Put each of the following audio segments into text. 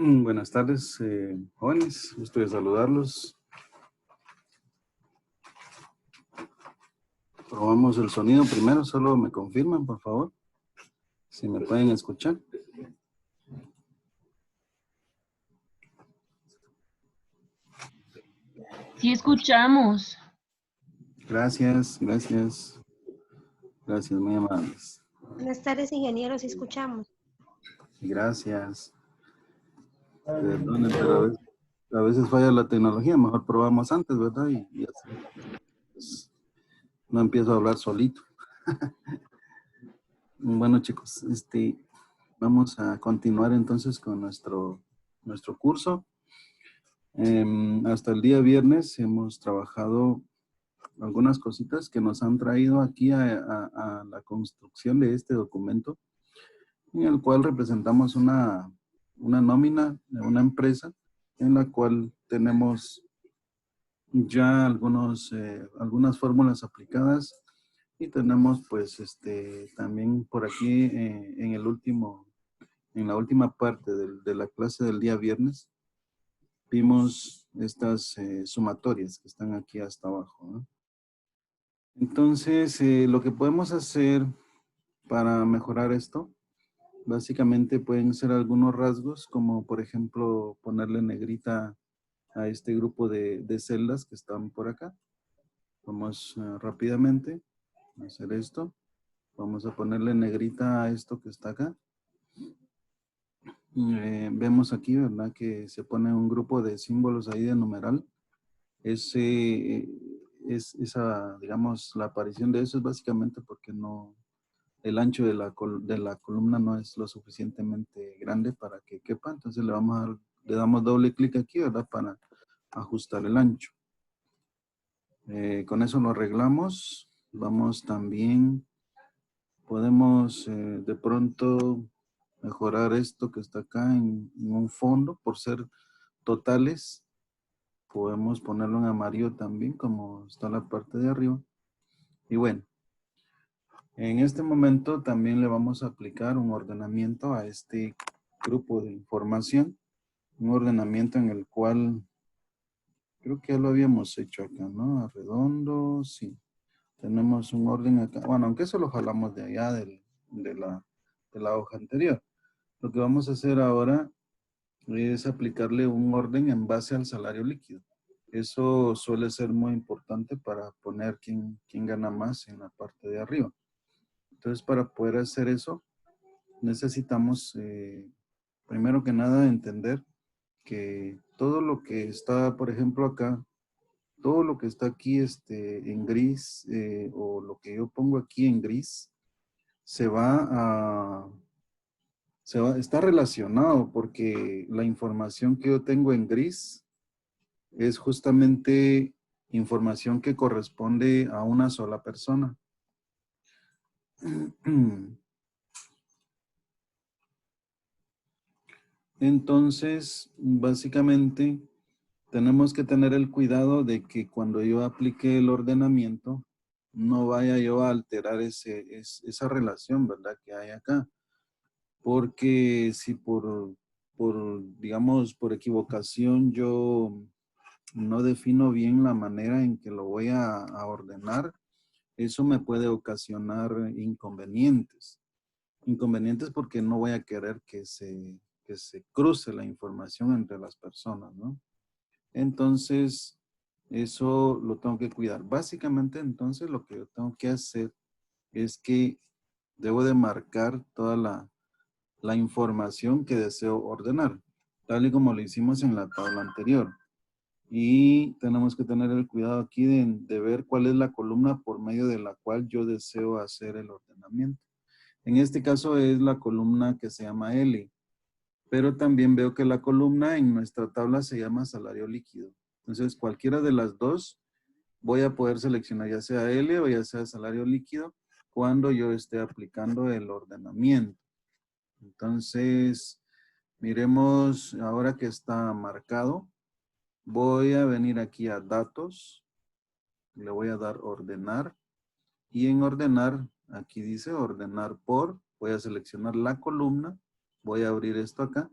Buenas tardes, jóvenes. Gusto de saludarlos. Probamos el sonido primero. Solo me confirman, por favor, si me pueden escuchar. Sí escuchamos. Gracias, gracias. Gracias, muy amables. Buenas tardes, ingenieros, escuchamos. Gracias. Perdonen, pero a veces falla la tecnología. Mejor probamos antes, ¿verdad? Y así, pues, no empiezo a hablar solito. Bueno, chicos, vamos a continuar entonces con nuestro curso. Hasta el día viernes hemos trabajado algunas cositas que nos han traído aquí a la construcción de este documento, en el cual representamos una nómina de una empresa en la cual tenemos ya algunas fórmulas aplicadas y tenemos pues también por aquí en la última parte de la clase del día viernes vimos estas sumatorias que están aquí hasta abajo, ¿no? Entonces, lo que podemos hacer para mejorar esto, básicamente pueden ser algunos rasgos, como por ejemplo ponerle negrita a este grupo de celdas que están por acá. Vamos rápidamente a hacer esto. Vamos a ponerle negrita a esto que está acá. Vemos aquí, ¿verdad? Que se pone un grupo de símbolos ahí de numeral. Digamos, la aparición de eso es básicamente porque el ancho de la columna no es lo suficientemente grande para que quepa. Entonces le damos doble clic aquí, ¿verdad? Para ajustar el ancho. Con eso lo arreglamos. Vamos también, podemos de pronto mejorar esto que está acá en un fondo por ser totales. Podemos ponerlo en amarillo también, como está en la parte de arriba. Y bueno, en este momento también le vamos a aplicar un ordenamiento a este grupo de información. Un ordenamiento en el cual, creo que ya lo habíamos hecho acá, ¿no? A redondo, sí. Tenemos un orden acá. Bueno, aunque eso lo jalamos de allá de la hoja anterior. Lo que vamos a hacer ahora es aplicarle un orden en base al salario líquido. Eso suele ser muy importante para poner quién gana más en la parte de arriba. Entonces, para poder hacer eso, necesitamos, primero que nada, entender que todo lo que está, por ejemplo, acá, todo lo que está aquí en gris, o lo que yo pongo aquí en gris, está relacionado porque la información que yo tengo en gris es justamente información que corresponde a una sola persona. Entonces, básicamente, tenemos que tener el cuidado de que cuando yo aplique el ordenamiento, no vaya yo a alterar esa relación, ¿verdad? Que hay acá. Porque si digamos, por equivocación yo no defino bien la manera en que lo voy a ordenar, eso me puede ocasionar inconvenientes. Inconvenientes porque no voy a querer que se cruce la información entre las personas, ¿no? Entonces, eso lo tengo que cuidar. Básicamente, entonces, lo que yo tengo que hacer es que debo de marcar toda la información que deseo ordenar, tal y como lo hicimos en la tabla anterior. Y tenemos que tener el cuidado aquí de ver cuál es la columna por medio de la cual yo deseo hacer el ordenamiento. En este caso es la columna que se llama L, pero también veo que la columna en nuestra tabla se llama salario líquido. Entonces, cualquiera de las dos voy a poder seleccionar ya sea L o ya sea salario líquido cuando yo esté aplicando el ordenamiento. Entonces, miremos ahora que está marcado. Voy a venir aquí a datos. Le voy a dar ordenar. Y en ordenar, aquí dice ordenar por. Voy a seleccionar la columna. Voy a abrir esto acá.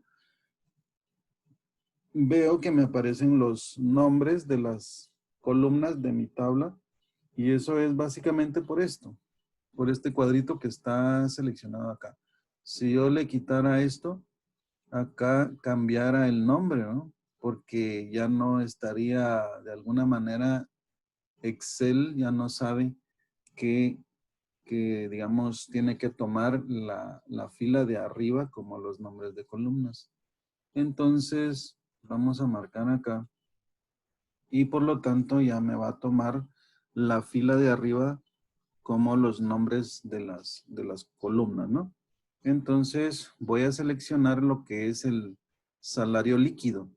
veo que me aparecen los nombres de las columnas de mi tabla y eso es básicamente por esto, por este cuadrito que está seleccionado acá. Si yo le quitara esto, acá cambiara el nombre, ¿no? Porque ya no estaría, de alguna manera, Excel ya no sabe que digamos, tiene que tomar la fila de arriba como los nombres de columnas. Entonces, vamos a marcar acá y por lo tanto ya me va a tomar la fila de arriba como los nombres de las columnas, ¿no? Entonces voy a seleccionar lo que es el salario líquido.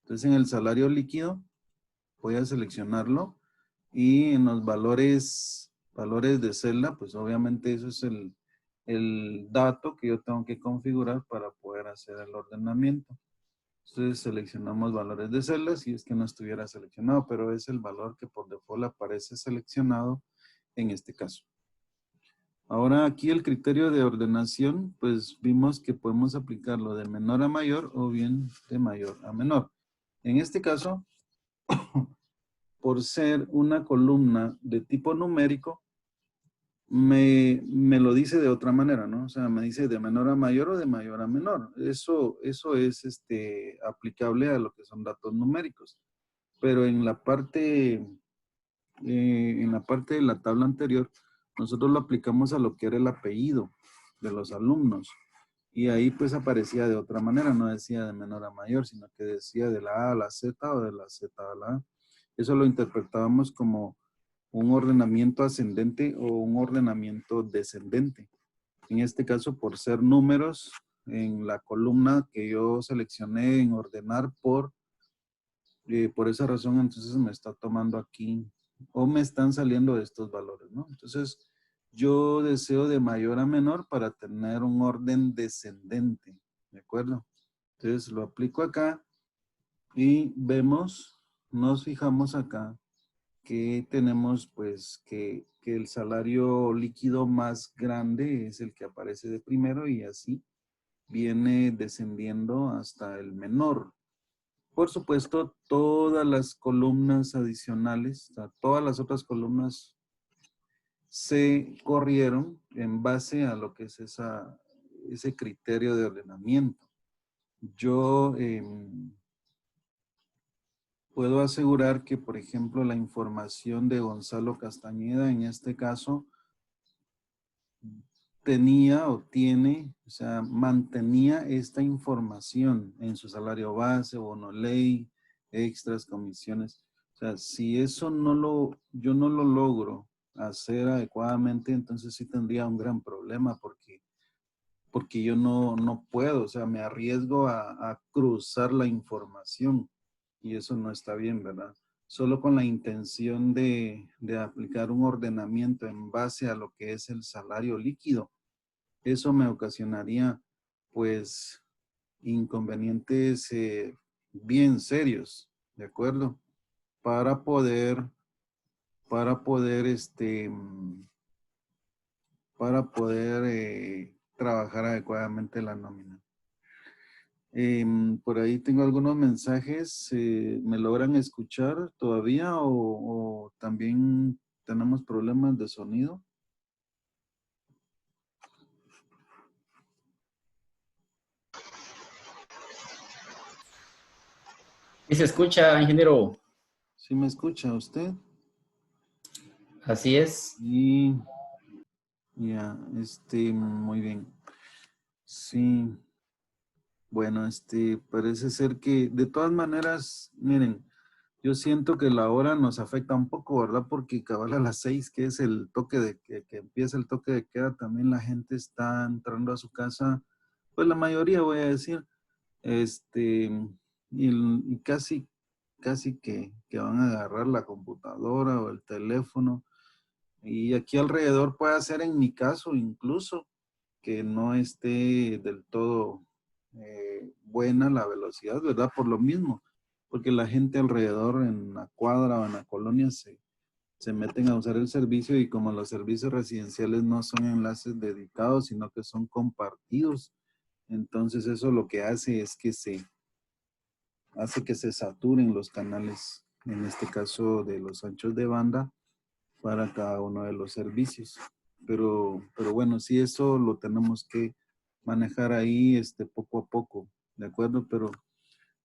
Entonces en el salario líquido voy a seleccionarlo y en los valores de celda, pues obviamente eso es el dato que yo tengo que configurar para poder hacer el ordenamiento. Entonces seleccionamos valores de celda si es que no estuviera seleccionado, pero es el valor que por default aparece seleccionado en este caso. Ahora aquí el criterio de ordenación, pues vimos que podemos aplicarlo de menor a mayor o bien de mayor a menor. En este caso, por ser una columna de tipo numérico, me lo dice de otra manera, ¿no? O sea, me dice de menor a mayor o de mayor a menor. Eso es aplicable a lo que son datos numéricos. Pero en la parte de la tabla anterior, nosotros lo aplicamos a lo que era el apellido de los alumnos. Y ahí pues aparecía de otra manera, no decía de menor a mayor, sino que decía de la A a la Z o de la Z a la A. Eso lo interpretábamos como un ordenamiento ascendente o un ordenamiento descendente. En este caso, por ser números, en la columna que yo seleccioné en ordenar por esa razón, entonces me está tomando aquí o me están saliendo estos valores, ¿no? Entonces, yo deseo de mayor a menor para tener un orden descendente, ¿de acuerdo? Entonces, lo aplico acá y vemos, nos fijamos acá que tenemos pues que el salario líquido más grande es el que aparece de primero y así viene descendiendo hasta el menor. Por supuesto, todas las columnas adicionales, o sea, todas las otras columnas se corrieron en base a lo que es ese criterio de ordenamiento. Yo puedo asegurar que, por ejemplo, la información de Gonzalo Castañeda, en este caso, tenía o tiene, o sea, mantenía esta información en su salario base, bono ley, extras, comisiones. O sea, si eso yo no lo logro hacer adecuadamente, entonces sí tendría un gran problema porque yo no puedo, o sea, me arriesgo a cruzar la información y eso no está bien, ¿verdad? Solo con la intención de aplicar un ordenamiento en base a lo que es el salario líquido. Eso me ocasionaría, pues, inconvenientes bien serios, ¿de acuerdo? Para poder, trabajar adecuadamente la nómina. Por ahí tengo algunos mensajes. ¿Me logran escuchar todavía o también tenemos problemas de sonido? ¿Y se escucha, ingeniero? ¿Sí me escucha usted? Así es. Y ya, muy bien. Sí. Bueno, parece ser que de todas maneras, miren, yo siento que la hora nos afecta un poco, ¿verdad? Porque cabal a las 6, que es el toque que empieza el toque de queda, también la gente está entrando a su casa, pues la mayoría voy a decir, y casi que van a agarrar la computadora o el teléfono. Y aquí alrededor puede ser en mi caso incluso que no esté del todo buena la velocidad, ¿verdad? Por lo mismo, porque la gente alrededor en la cuadra o en la colonia se meten a usar el servicio y como los servicios residenciales no son enlaces dedicados, sino que son compartidos, entonces eso lo que hace es que hace que se saturen los canales, en este caso de los anchos de banda, para cada uno de los servicios. Pero bueno, sí, eso lo tenemos que manejar ahí poco a poco, ¿de acuerdo? Pero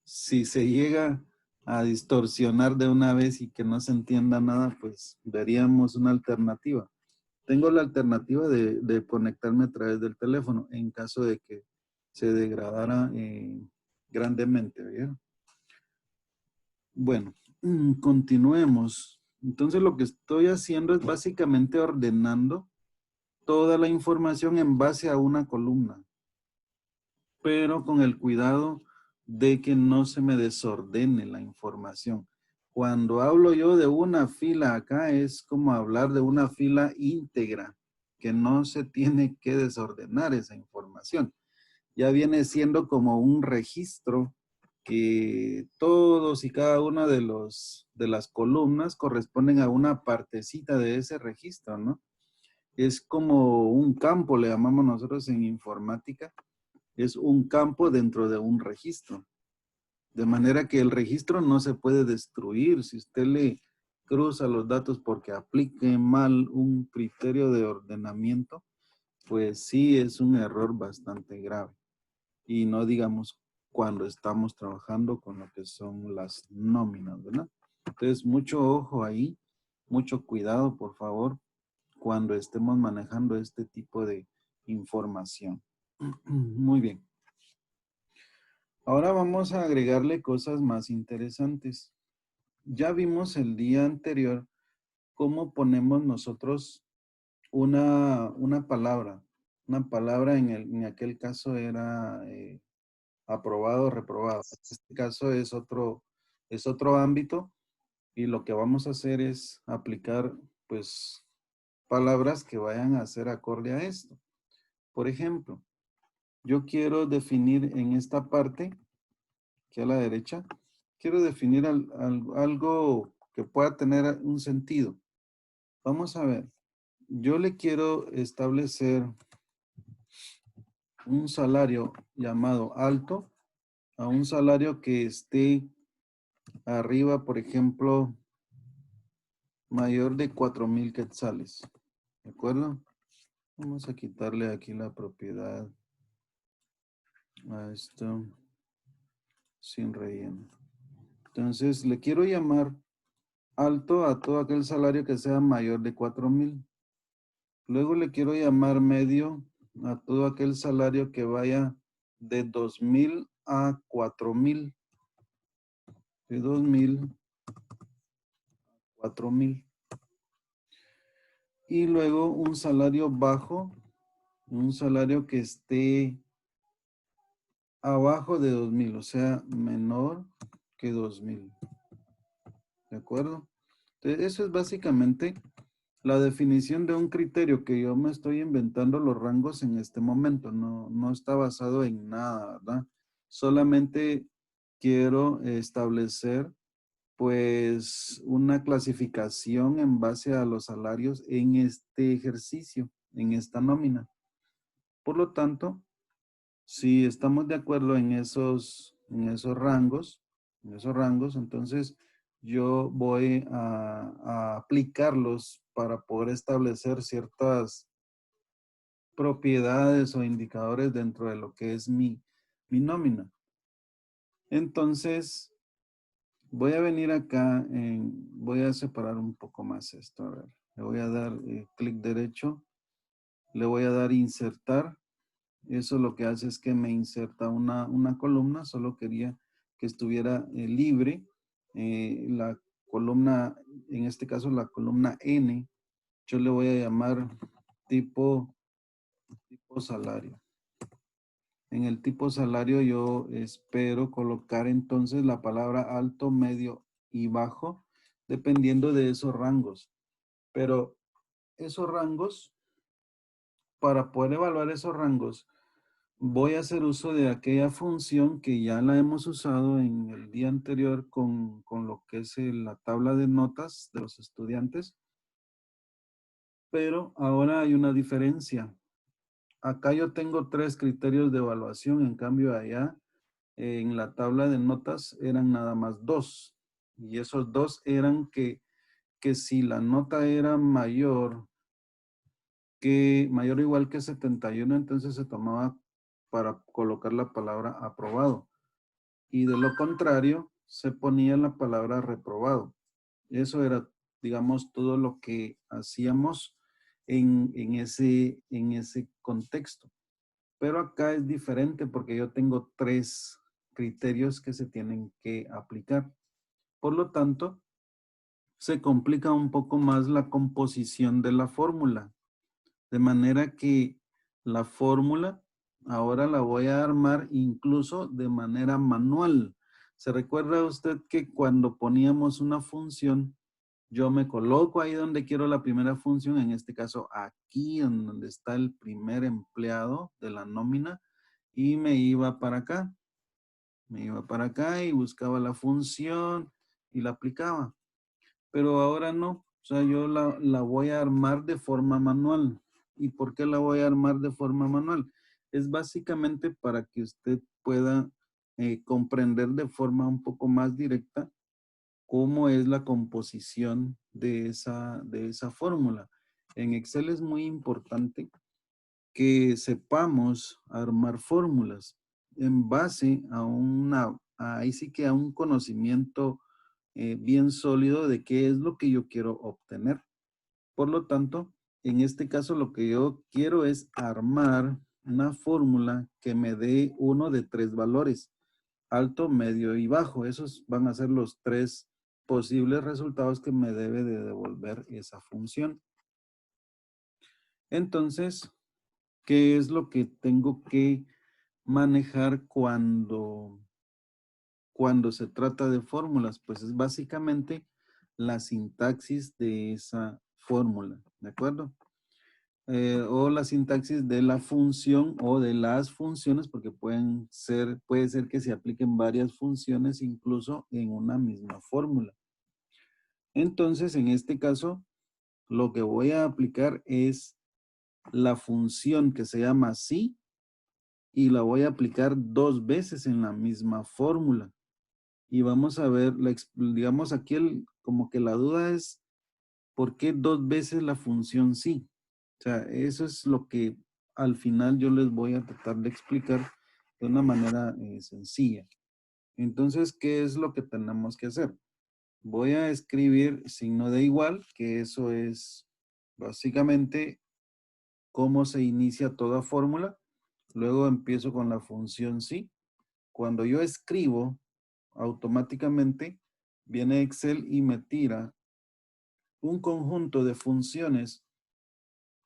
si se llega a distorsionar de una vez y que no se entienda nada, pues veríamos una alternativa. Tengo la alternativa de conectarme a través del teléfono en caso de que se degradara grandemente, ¿verdad? Bueno, continuemos. Entonces lo que estoy haciendo es básicamente ordenando toda la información en base a una columna, pero con el cuidado de que no se me desordene la información. Cuando hablo yo de una fila acá es como hablar de una fila íntegra, que no se tiene que desordenar esa información. Ya viene siendo como un registro que todos y cada una de las columnas corresponden a una partecita de ese registro, ¿no? Es como un campo, le llamamos nosotros en informática, es un campo dentro de un registro. De manera que el registro no se puede destruir. Si usted le cruza los datos porque aplique mal un criterio de ordenamiento, pues sí es un error bastante grave. Y no digamos cuando estamos trabajando con lo que son las nóminas, ¿verdad? Entonces, mucho ojo ahí, mucho cuidado, por favor, cuando estemos manejando este tipo de información. Muy bien. Ahora vamos a agregarle cosas más interesantes. Ya vimos el día anterior cómo ponemos nosotros una palabra. Una palabra en aquel caso era aprobado o reprobado. En este caso es otro ámbito y lo que vamos a hacer es aplicar pues palabras que vayan a ser acorde a esto. Por ejemplo, yo quiero definir en esta parte, aquí a la derecha, quiero definir algo que pueda tener un sentido. Vamos a ver, yo le quiero establecer un salario llamado alto a un salario que esté arriba, por ejemplo, mayor de 4,000 quetzales. ¿De acuerdo? Vamos a quitarle aquí la propiedad a esto sin relleno. Entonces, le quiero llamar alto a todo aquel salario que sea mayor de 4,000. Luego le quiero llamar medio a todo aquel salario que vaya de 2,000 a 4,000. De 2,000 a 4,000. Y luego un salario bajo, un salario que esté abajo de 2,000, o sea, menor que 2,000. ¿De acuerdo? Entonces, eso es básicamente la definición de un criterio que yo me estoy inventando los rangos en este momento. No está basado en nada, ¿verdad? Solamente quiero establecer pues una clasificación en base a los salarios en este ejercicio, en esta nómina. Por lo tanto, si estamos de acuerdo en esos rangos, entonces yo voy a aplicarlos para poder establecer ciertas propiedades o indicadores dentro de lo que es mi nómina. Entonces, voy a venir acá, voy a separar un poco más esto. A ver, le voy a dar clic derecho, le voy a dar insertar. Eso lo que hace es que me inserta una columna. Solo quería que estuviera libre. La columna, en este caso la columna N, yo le voy a llamar tipo salario. En el tipo salario yo espero colocar entonces la palabra alto, medio y bajo, dependiendo de esos rangos. Pero esos rangos, para poder evaluar esos rangos, voy a hacer uso de aquella función que ya la hemos usado en el día anterior con lo que es la tabla de notas de los estudiantes. Pero ahora hay una diferencia. Acá yo tengo 3 criterios de evaluación, en cambio allá en la tabla de notas eran nada más 2. Y esos 2 eran que si la nota era mayor o igual que 71, entonces se tomaba para colocar la palabra aprobado. Y de lo contrario, se ponía la palabra reprobado. Eso era, digamos, todo lo que hacíamos en ese contexto. Pero acá es diferente porque yo tengo 3 criterios que se tienen que aplicar. Por lo tanto, se complica un poco más la composición de la fórmula. De manera que la fórmula ahora la voy a armar incluso de manera manual. ¿Se recuerda usted que cuando poníamos una función, yo me coloco ahí donde quiero la primera función, en este caso aquí en donde está el primer empleado de la nómina, y me iba para acá? Me iba para acá y buscaba la función y la aplicaba. Pero ahora no, o sea, yo la voy a armar de forma manual. ¿Y por qué la voy a armar de forma manual? Es básicamente para que usted pueda comprender de forma un poco más directa cómo es la composición de esa fórmula. En Excel es muy importante que sepamos armar fórmulas en base a ahí sí que a un conocimiento bien sólido de qué es lo que yo quiero obtener. Por lo tanto, en este caso lo que yo quiero es armar una fórmula que me dé uno de 3 valores, alto, medio y bajo. Esos van a ser los 3 posibles resultados que me debe de devolver esa función. Entonces, ¿qué es lo que tengo que manejar cuando se trata de fórmulas? Pues es básicamente la sintaxis de esa fórmula, ¿de acuerdo? O la sintaxis de la función o de las funciones, porque puede ser que se apliquen varias funciones incluso en una misma fórmula. Entonces, en este caso, lo que voy a aplicar es la función que se llama sí y la voy a aplicar 2 veces en la misma fórmula. Y vamos a ver, digamos aquí como que la duda es, ¿por qué 2 veces la función sí? O sea, eso es lo que al final yo les voy a tratar de explicar de una manera sencilla. Entonces, ¿qué es lo que tenemos que hacer? Voy a escribir signo de igual, que eso es básicamente cómo se inicia toda fórmula. Luego empiezo con la función sí. Cuando yo escribo, automáticamente viene Excel y me tira un conjunto de funciones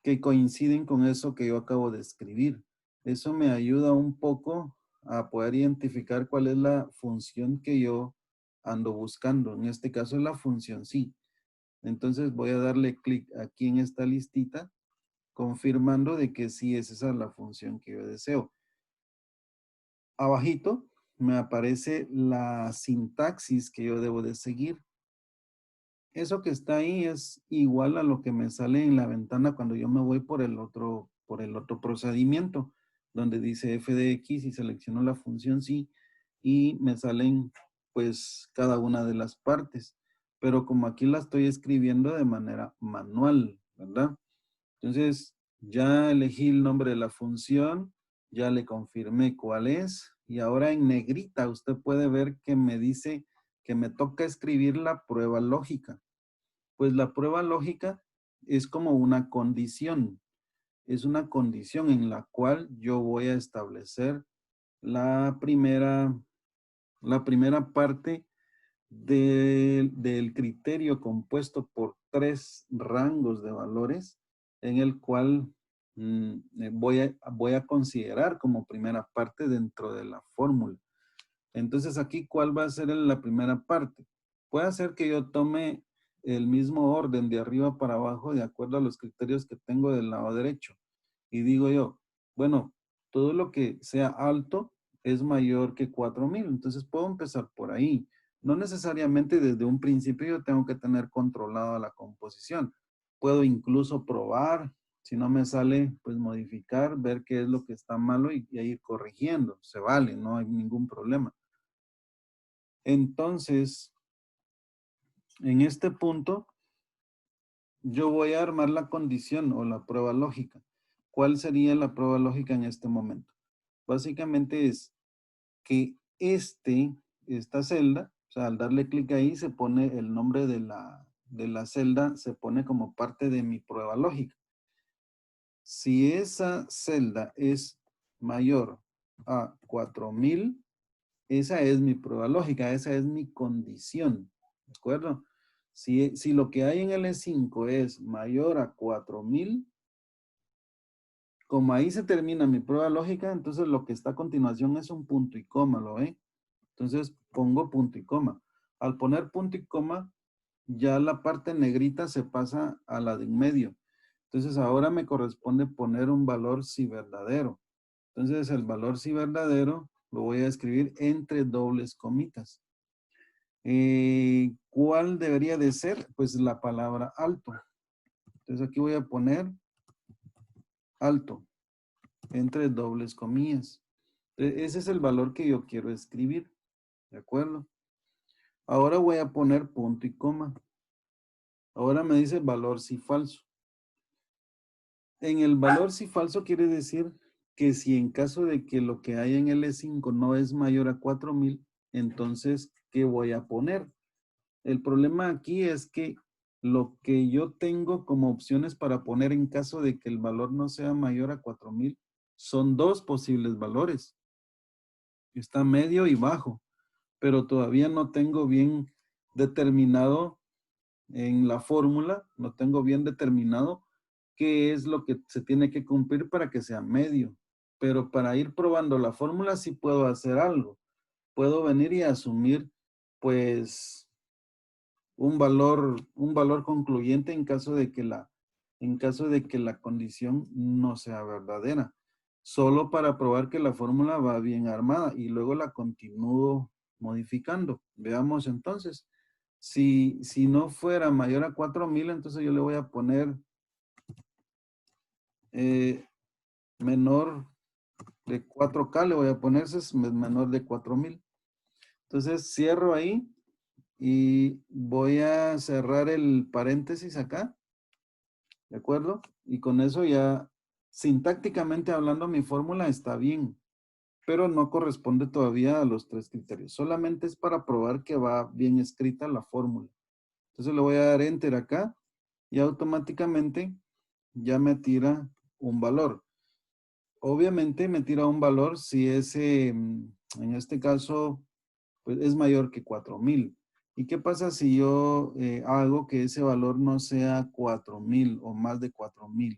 que coinciden con eso que yo acabo de escribir. Eso me ayuda un poco a poder identificar cuál es la función que yo ando buscando. En este caso es la función sí. Entonces voy a darle clic aquí en esta listita, confirmando de que sí es esa la función que yo deseo. Abajito me aparece la sintaxis que yo debo de seguir. Eso que está ahí es igual a lo que me sale en la ventana cuando yo me voy por el otro procedimiento, donde dice f de x y selecciono la función sí y me salen pues cada una de las partes. Pero como aquí la estoy escribiendo de manera manual, ¿verdad? Entonces ya elegí el nombre de la función, ya le confirmé cuál es y ahora en negrita usted puede ver que me dice que me toca escribir la prueba lógica. Pues la prueba lógica es como una condición. Es una condición en la cual yo voy a establecer la primera parte del criterio compuesto por 3 rangos de valores en el cual voy a considerar como primera parte dentro de la fórmula. Entonces aquí, ¿cuál va a ser la primera parte? Puede ser que yo tome el mismo orden de arriba para abajo de acuerdo a los criterios que tengo del lado derecho. Y digo yo, bueno, todo lo que sea alto es mayor que 4,000. Entonces puedo empezar por ahí. No necesariamente desde un principio yo tengo que tener controlada la composición. Puedo incluso probar Si no me sale, pues modificar, ver qué es lo que está malo y ir corrigiendo. Se vale, no hay ningún problema. Entonces, en este punto, yo voy a armar la condición o la prueba lógica. ¿Cuál sería la prueba lógica en este momento? Básicamente es que esta celda, o sea, al darle clic ahí se pone el nombre de la celda, se pone como parte de mi prueba lógica. Si esa celda es mayor a 4000, esa es mi prueba lógica, esa es mi condición, ¿de acuerdo? Si lo que hay en el E5 es mayor a 4000, como ahí se termina mi prueba lógica, entonces lo que está a continuación es un punto y coma, ¿lo ven? Entonces pongo punto y coma. Al poner punto y coma, ya la parte negrita se pasa a la de en medio. Entonces ahora me corresponde poner un valor si verdadero. Entonces el valor si verdadero lo voy a escribir entre dobles comitas. ¿Cuál debería de ser? Pues la palabra alto. Entonces aquí voy a poner alto entre dobles comillas. Ese es el valor que yo quiero escribir. ¿De acuerdo? Ahora voy a poner punto y coma. Ahora me dice valor si falso. En el valor si falso quiere decir que si en caso de que lo que hay en el E5 no es mayor a 4000, entonces, ¿qué voy a poner? El problema aquí es que lo que yo tengo como opciones para poner en caso de que el valor no sea mayor a 4000 son dos posibles valores. Está medio y bajo, pero todavía no tengo bien determinado en la fórmula, no tengo bien determinado qué es lo que se tiene que cumplir para que sea medio. Pero para ir probando la fórmula sí puedo hacer algo. Puedo venir y asumir, pues, un valor concluyente en caso de que la condición no sea verdadera. Solo para probar que la fórmula va bien armada y luego la continúo modificando. Veamos entonces. Si no fuera mayor a 4000, entonces yo le voy a poner menor de 4K, le voy a poner es menor de 4000. Entonces cierro ahí y voy a cerrar el paréntesis acá, ¿de acuerdo? Y con eso ya, sintácticamente hablando, mi fórmula está bien, pero no corresponde todavía a los 3 criterios. Solamente es para probar que va bien escrita la fórmula. Entonces le voy a dar Enter acá y automáticamente ya me tira un valor. Obviamente me tira un valor si ese, en este caso, pues es mayor que 4000. ¿Y qué pasa si yo hago que ese valor no sea 4000 o más de 4000?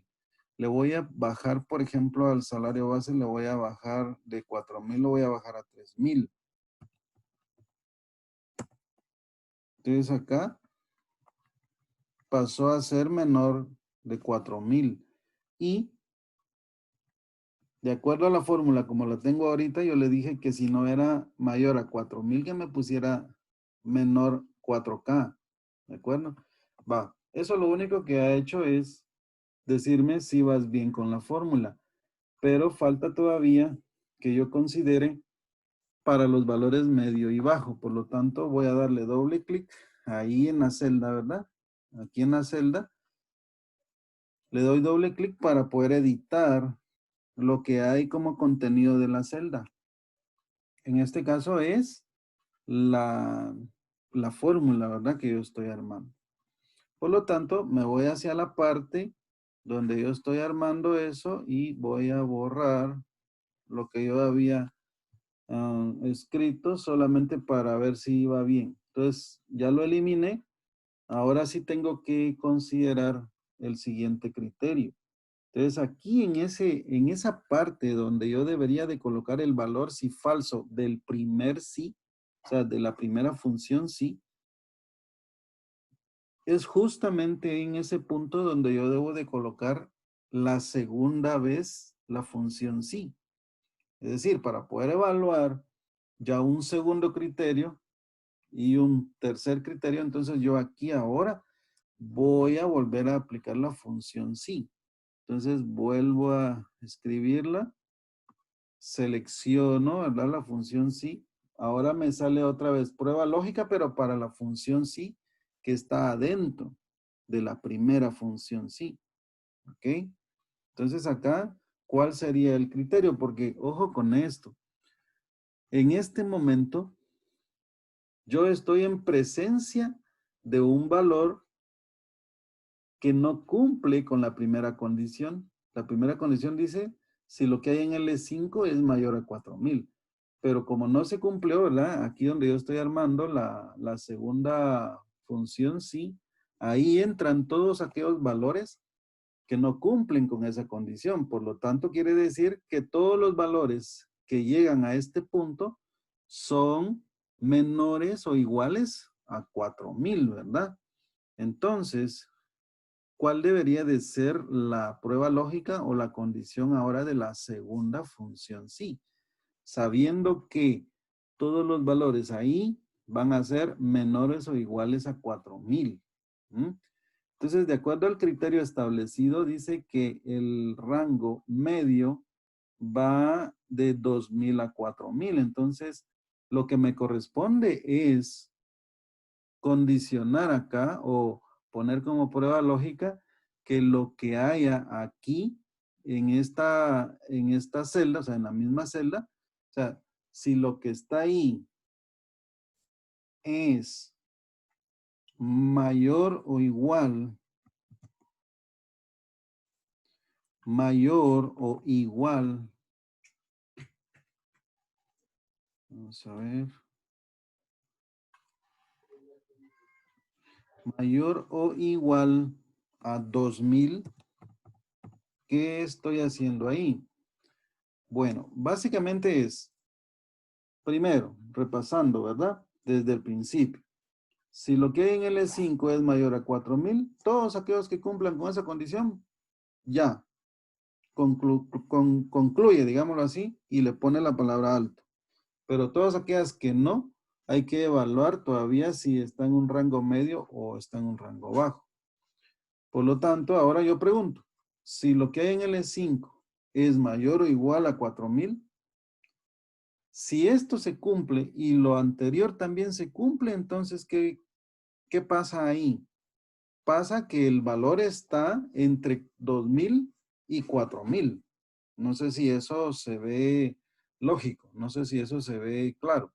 Le voy a bajar, por ejemplo, al salario base, le voy a bajar de 4000, lo voy a bajar a 3000. Entonces acá pasó a ser menor de 4000. Y de acuerdo a la fórmula como la tengo ahorita, yo le dije que si no era mayor a 4000, que me pusiera menor 4K. ¿De acuerdo? Va. Eso lo único que ha hecho es decirme si vas bien con la fórmula. Pero falta todavía que yo considere para los valores medio y bajo. Por lo tanto, voy a darle doble clic ahí en la celda, ¿verdad? Aquí en la celda. Le doy doble clic para poder editar lo que hay como contenido de la celda. En este caso es la fórmula, ¿verdad? Que yo estoy armando. Por lo tanto, me voy hacia la parte donde yo estoy armando eso y voy a borrar lo que yo había escrito solamente para ver si iba bien. Entonces, ya lo eliminé. Ahora sí tengo que considerar el siguiente criterio. Entonces, aquí en esa parte donde yo debería de colocar el valor si falso del primer sí, o sea, de la primera función sí, es justamente en ese punto donde yo debo de colocar la segunda vez la función sí. Es decir, para poder evaluar ya un segundo criterio y un tercer criterio, entonces yo aquí ahora voy a volver a aplicar la función sí. Entonces vuelvo a escribirla. Selecciono, ¿verdad? La función sí. Ahora me sale otra vez prueba lógica, pero para la función sí, que está adentro de la primera función sí. ¿Ok? Entonces acá, ¿cuál sería el criterio? Porque, ojo con esto. En este momento, yo estoy en presencia de un valor que no cumple con la primera condición. La primera condición dice, si lo que hay en L5 es mayor a 4000. Pero como no se cumplió, ¿verdad? Aquí donde yo estoy armando la segunda función sí, ahí entran todos aquellos valores que no cumplen con esa condición. Por lo tanto, quiere decir que todos los valores que llegan a este punto son menores o iguales a 4000, ¿verdad? Entonces, ¿cuál debería de ser la prueba lógica o la condición ahora de la segunda función sí? Sabiendo que todos los valores ahí van a ser menores o iguales a 4000. Entonces, de acuerdo al criterio establecido, dice que el rango medio va de 2000 a 4000. Entonces, lo que me corresponde es condicionar acá o poner como prueba lógica que lo que haya aquí en esta celda, o sea, en la misma celda, o sea, si lo que está ahí es mayor o igual vamos a ver, mayor o igual a 2000, ¿qué estoy haciendo ahí? Bueno, básicamente es, primero, repasando, ¿verdad? Desde el principio. Si lo que hay en L5 es mayor a 4000, todos aquellos que cumplan con esa condición, ya, concluye, digámoslo así, y le pone la palabra alto. Pero todas aquellas que no, hay que evaluar todavía si está en un rango medio o está en un rango bajo. Por lo tanto, ahora yo pregunto, si lo que hay en L5 es mayor o igual a 4000, si esto se cumple y lo anterior también se cumple, entonces, ¿qué pasa ahí? Pasa que el valor está entre 2000 y 4000. No sé si eso se ve lógico, no sé si eso se ve claro.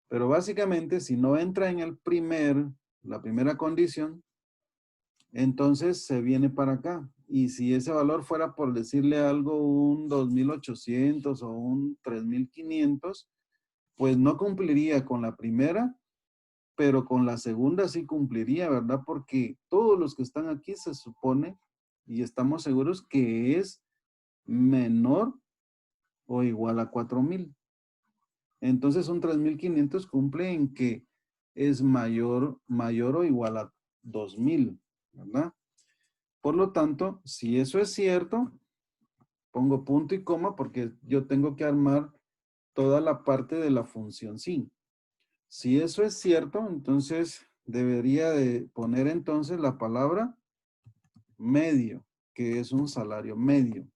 Pero básicamente, si no entra en la primera condición, entonces se viene para acá. Y si ese valor fuera, por decirle algo, un 2800 o un 3500, pues no cumpliría con la primera, pero con la segunda sí cumpliría, ¿verdad? Porque todos los que están aquí se supone y estamos seguros que es menor o igual a 4000. Entonces un 3500 cumple en que es mayor o igual a 2000, ¿verdad? Por lo tanto, si eso es cierto, pongo punto y coma porque yo tengo que armar toda la parte de la función sí. Si eso es cierto, entonces debería de poner entonces la palabra medio, que es un salario medio.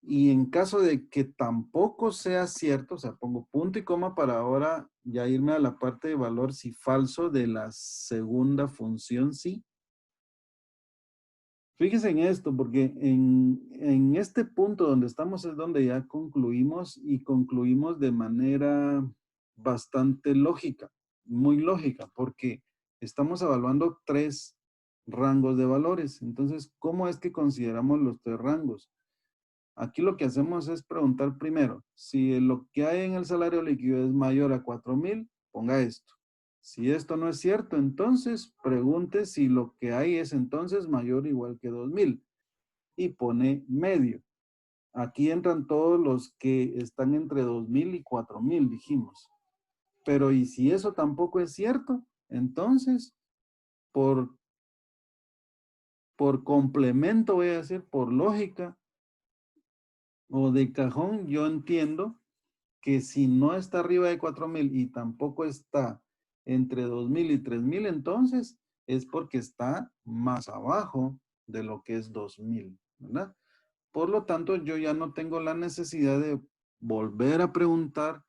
Y en caso de que tampoco sea cierto, o sea, pongo punto y coma para ahora ya irme a la parte de valor si falso de la segunda función sí. Fíjense en esto, porque en este punto donde estamos es donde ya concluimos y concluimos de manera bastante lógica, muy lógica, porque estamos evaluando 3 rangos de valores. Entonces, ¿cómo es que consideramos los 3 rangos? Aquí lo que hacemos es preguntar primero, si lo que hay en el salario líquido es mayor a 4000, ponga esto. Si esto no es cierto, entonces pregunte si lo que hay es entonces mayor o igual que 2000 y pone medio. Aquí entran todos los que están entre 2000 y 4000, dijimos. Pero ¿y si eso tampoco es cierto? Entonces, por complemento, voy a decir, por lógica o de cajón, yo entiendo que si no está arriba de 4000 y tampoco está entre 2000 y 3000, entonces es porque está más abajo de lo que es 2000. ¿verdad? Por lo tanto, yo ya no tengo la necesidad de volver a preguntar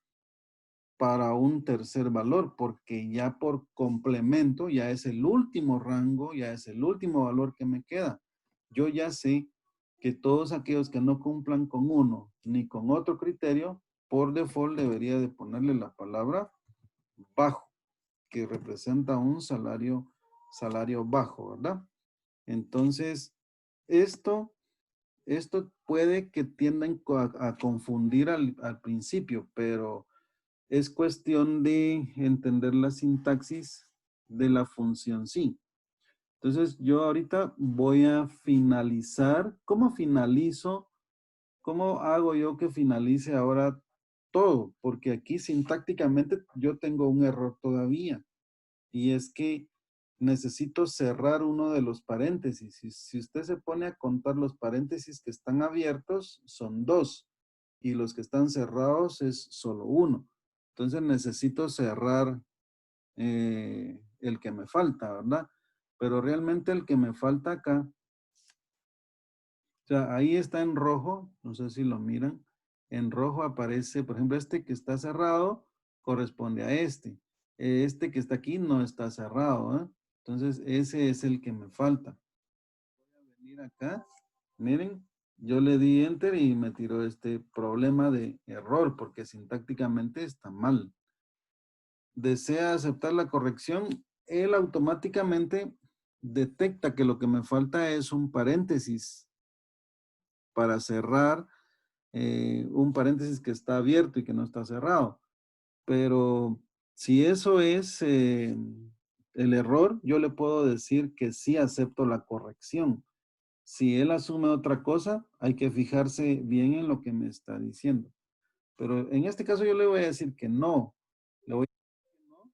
para un tercer valor, porque ya por complemento, ya es el último rango, ya es el último valor que me queda. Yo ya sé que todos aquellos que no cumplan con uno ni con otro criterio, por default debería de ponerle la palabra bajo, que representa un salario bajo, ¿verdad? Entonces, esto puede que tiendan a confundir al principio, pero es cuestión de entender la sintaxis de la función sí. Entonces, yo ahorita voy a finalizar. ¿Cómo finalizo? ¿Cómo hago yo que finalice ahora todo? Porque aquí sintácticamente yo tengo un error todavía. Y es que necesito cerrar uno de los paréntesis. Si usted se pone a contar los paréntesis que están abiertos, son 2. Y los que están cerrados es solo 1. Entonces necesito cerrar el que me falta, ¿verdad? Pero realmente el que me falta acá, o sea, ahí está en rojo, no sé si lo miran. En rojo aparece, por ejemplo, este que está cerrado corresponde a este. Este que está aquí no está cerrado, ¿eh? Entonces, ese es el que me falta. Voy a venir acá, miren, yo le di enter y me tiró este problema de error porque sintácticamente está mal. Desea aceptar la corrección, él automáticamente detecta que lo que me falta es un paréntesis para cerrar un paréntesis que está abierto y que no está cerrado. Pero si eso es el error, yo le puedo decir que sí acepto la corrección. Si él asume otra cosa, hay que fijarse bien en lo que me está diciendo. Pero en este caso yo le voy a decir que no. Le voy a decir que no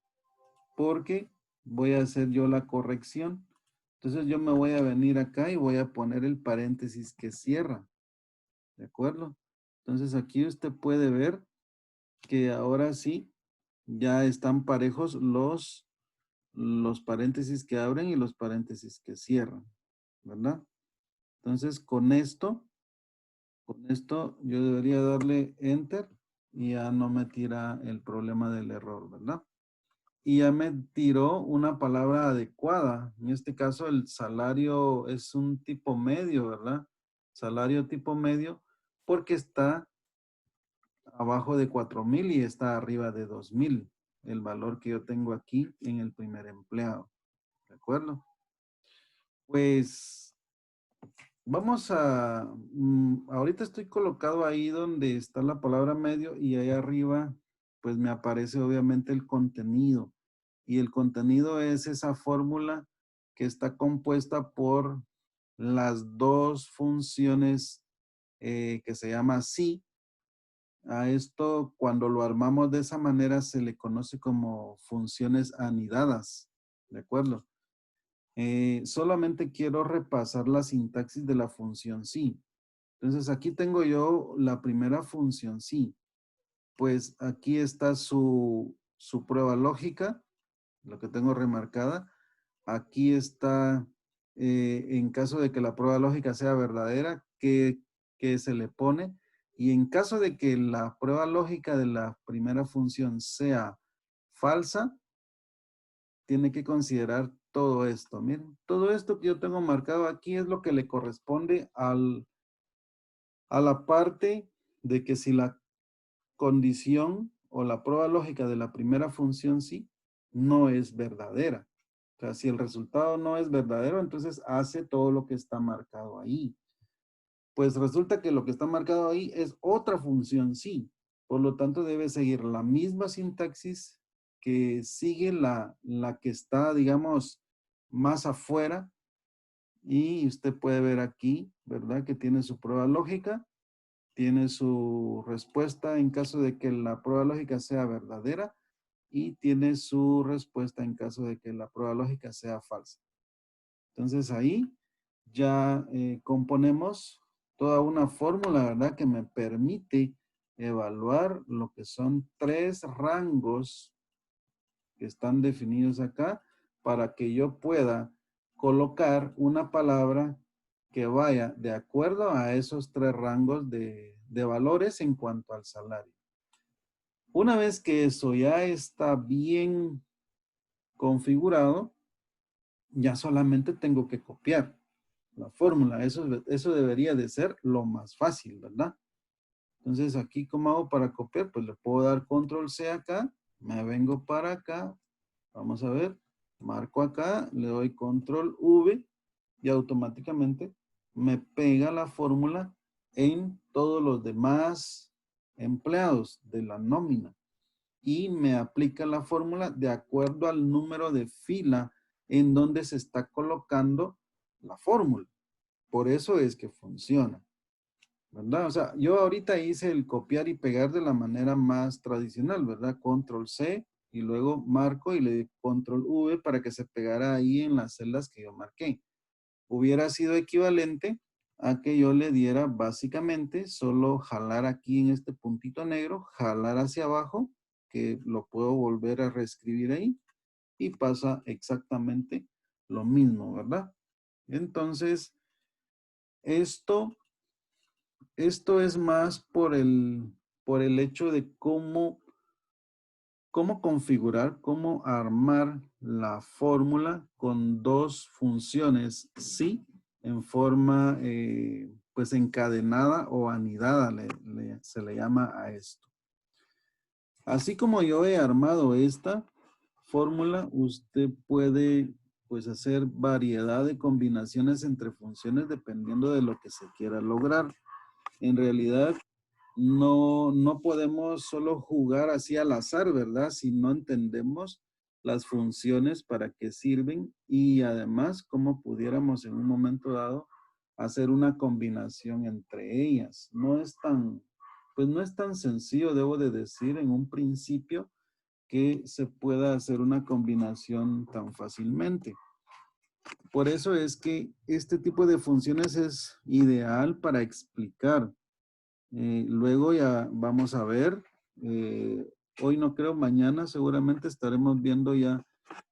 porque voy a hacer yo la corrección. Entonces yo me voy a venir acá y voy a poner el paréntesis que cierra. ¿De acuerdo? Entonces aquí usted puede ver que ahora sí ya están parejos los paréntesis que abren y los paréntesis que cierran, ¿verdad? Entonces con esto yo debería darle enter y ya no me tira el problema del error, ¿verdad? Y ya me tiró una palabra adecuada. En este caso el salario es un tipo medio, ¿verdad? Salario tipo medio porque está abajo de 4,000 y está arriba de 2,000, el valor que yo tengo aquí en el primer empleado. ¿De acuerdo? Pues vamos a, ahorita estoy colocado ahí donde está la palabra medio y ahí arriba pues me aparece obviamente el contenido. Y el contenido es esa fórmula que está compuesta por las dos funciones que se llama sí. A esto, cuando lo armamos de esa manera, se le conoce como funciones anidadas. ¿De acuerdo? Solamente quiero repasar la sintaxis de la función sí. Entonces, aquí tengo yo la primera función sí. Pues aquí está su prueba lógica, lo que tengo remarcada. Aquí está, en caso de que la prueba lógica sea verdadera, ¿qué se le pone? Y en caso de que la prueba lógica de la primera función sea falsa, tiene que considerar todo esto. Miren, todo esto que yo tengo marcado aquí es lo que le corresponde a la parte de que si la condición o la prueba lógica de la primera función sí no es verdadera. O sea, si el resultado no es verdadero, entonces hace todo lo que está marcado ahí. Pues resulta que lo que está marcado ahí es otra función sí. Por lo tanto, debe seguir la misma sintaxis que sigue la que está, digamos, más afuera. Y usted puede ver aquí, ¿verdad? Que tiene su prueba lógica, tiene su respuesta en caso de que la prueba lógica sea verdadera y tiene su respuesta en caso de que la prueba lógica sea falsa. Entonces ahí ya componemos toda una fórmula, ¿verdad? Que me permite evaluar lo que son 3 rangos que están definidos acá para que yo pueda colocar una palabra que vaya de acuerdo a esos tres rangos de valores en cuanto al salario. Una vez que eso ya está bien configurado, ya solamente tengo que copiar la fórmula. Eso debería de ser lo más fácil, ¿verdad? Entonces, aquí, ¿cómo hago para copiar? Pues le puedo dar control C acá, me vengo para acá, vamos a ver, marco acá, le doy control V y automáticamente me pega la fórmula en todos los demás empleados de la nómina y me aplica la fórmula de acuerdo al número de fila en donde se está colocando la fórmula. Por eso es que funciona, ¿verdad? O sea, yo ahorita hice el copiar y pegar de la manera más tradicional, ¿verdad? Control C y luego marco y le doy control V para que se pegara ahí en las celdas que yo marqué. Hubiera sido equivalente a que yo le diera básicamente solo jalar aquí en este puntito negro, jalar hacia abajo, que lo puedo volver a reescribir ahí y pasa exactamente lo mismo, ¿verdad? Entonces, esto es más por el hecho de cómo configurar, cómo armar la fórmula con dos funciones sí en forma pues encadenada o anidada se le llama a esto. Así como yo he armado esta fórmula, usted puede pues hacer variedad de combinaciones entre funciones dependiendo de lo que se quiera lograr. En realidad, no podemos solo jugar así al azar, ¿verdad? Si no entendemos las funciones para qué sirven y además cómo pudiéramos en un momento dado hacer una combinación entre ellas. Pues no es tan sencillo, debo de decir en un principio, que se pueda hacer una combinación tan fácilmente. Por eso es que este tipo de funciones es ideal para explicar. Luego ya vamos a ver, hoy no creo, mañana seguramente estaremos viendo ya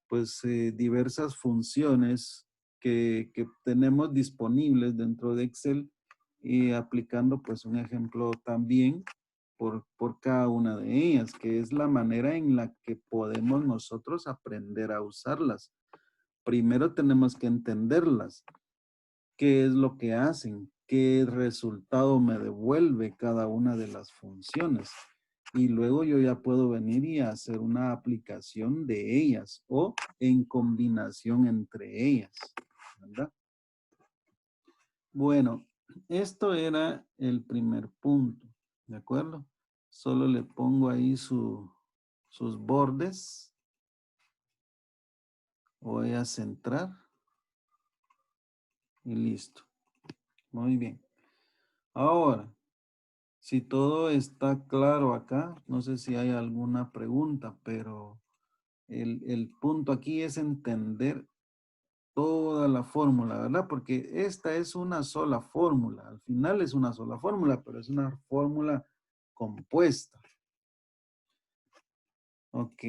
pues diversas funciones que tenemos disponibles dentro de Excel y aplicando pues un ejemplo también por cada una de ellas, que es la manera en la que podemos nosotros aprender a usarlas. Primero tenemos que entenderlas. ¿Qué es lo que hacen? ¿Qué resultado me devuelve cada una de las funciones? Y luego yo ya puedo venir y hacer una aplicación de ellas o en combinación entre ellas, ¿verdad? Bueno, esto era el primer punto, ¿de acuerdo? Solo le pongo ahí sus bordes. Voy a centrar y listo. Muy bien. Ahora, si todo está claro acá, no sé si hay alguna pregunta, pero el punto aquí es entender toda la fórmula, ¿verdad? Porque esta es una sola fórmula. Al final es una sola fórmula, pero es una fórmula compuesta. Ok.